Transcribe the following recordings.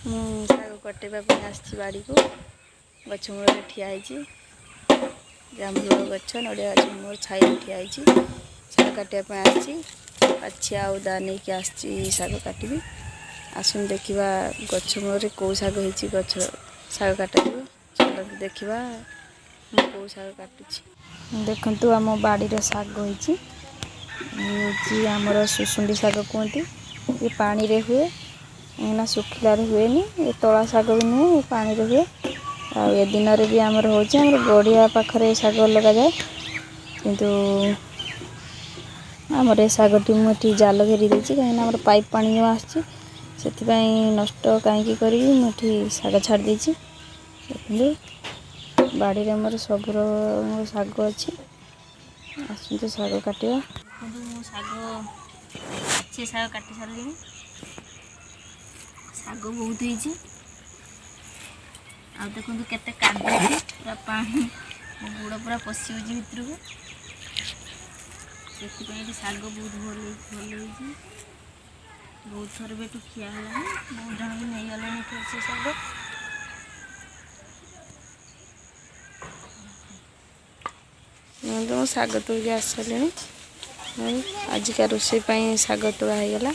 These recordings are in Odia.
ମୁଁ ଶାଗ କଟେଇବା ପାଇଁ ଆସିଛି ବାଡ଼ିକୁ। ଗଛ ମୂଳରେ ଠିଆ ହେଇଛି। ଜାମୁର ଗଛ, ନଡ଼ିଆ ଗଛ ମୋର ଛାଇରେ ଠିଆ ହେଇଛି। ଶାଗ କାଟିବା ପାଇଁ ଆସିଛି। ପାଛିଆ ଆଉ ଦା ନେଇକି ଆସିଛି ଶାଗ କାଟିବି। ଆସନ୍ତୁ ଦେଖିବା ଗଛ ମୂଳରେ କେଉଁ ଶାଗ ହେଇଛି। ଶାଗ କାଟାଯିବ। ଚାଲନ୍ତୁ ଦେଖିବା ମୁଁ କେଉଁ ଶାଗ କାଟୁଛି। ଦେଖନ୍ତୁ ଆମ ବାଡ଼ିରେ ଶାଗ ହେଇଛି। ହେଉଛି ଆମର ସୁସୁଣ୍ଡି ଶାଗ କୁହନ୍ତି। ଏ ପାଣିରେ ହୁଏ, ନା ଶୁଖିଲାରେ ହୁଏନି। ଏ ତଳା ଶାଗ ବି ନୁହେଁ, ଏ ପାଣିରେ ହୁଏ। ଆଉ ଏ ଦିନରେ ବି ଆମର ହେଉଛି। ଆମର ଗଡ଼ିଆ ପାଖରେ ଏ ଶାଗ ଲଗାଯାଏ। କିନ୍ତୁ ଆମର ଏ ଶାଗଟି ମୁଁ ଏଠି ଜାଲ ଘେରି ଦେଇଛି, କାହିଁକିନା ଆମର ପାଇପ୍ ପାଣି ଜମା ଆସୁଛି। ସେଥିପାଇଁ ନଷ୍ଟ କାହିଁକି କରିବି, ମୁଁ ଏଠି ଶାଗ ଛାଡ଼ି ଦେଇଛି। ଦେଖନ୍ତୁ ବାଡ଼ିରେ ଆମର ସବୁ ରକମର ଶାଗ ଅଛି। ଆସନ୍ତୁ ଶାଗ କାଟିବା। ଦେଖନ୍ତୁ ମୁଁ ପାଛିଏ ଶାଗ କାଟି ସାରିଲିଣି। ଶାଗ ବହୁତ ହେଇଛି। ଆଉ ଦେଖନ୍ତୁ କେତେ କାଦୁଅ, ପୁରା ପାଣି, ମୋ ଗୋଡ଼ ପୁରା ପଶିଯାଉଛି ଭିତରକୁ। ସେଥିପାଇଁ ଏଠି ଶାଗ ବହୁତ ଭଲ ହେଇଛି। ବହୁତ ଥର ବି ଏଠୁ ଖିଆ ହେଲାଣି। ବହୁତ ଜଣ ବି ନେଇଗଲେଣି ଏଠୁ ସେ ଶାଗ। ମୁଁ ଶାଗ ତୋଳିକି ଆସିସାରିଲିଣି। ଆଜିକା ରୋଷେଇ ପାଇଁ ଶାଗ ତୋଳା ହେଇଗଲା।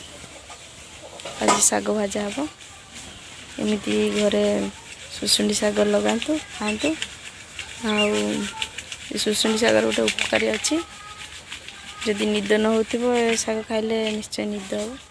ଆଜି ଶାଗ ଭଜା ହେବ। ଏମିତି ଘରେ ସୁସୁଣ୍ଡି ଶାଗ ଲଗାନ୍ତୁ, ଖାଆନ୍ତୁ। ଆଉ ଏ ସୁସୁଣ୍ଡି ଶାଗର ଗୋଟେ ଉପକାରୀ ଅଛି। ଯଦି ନିଦ ନ ହେଉଥିବ, ଏ ଶାଗ ଖାଇଲେ ନିଶ୍ଚୟ ନିଦ ହେବ।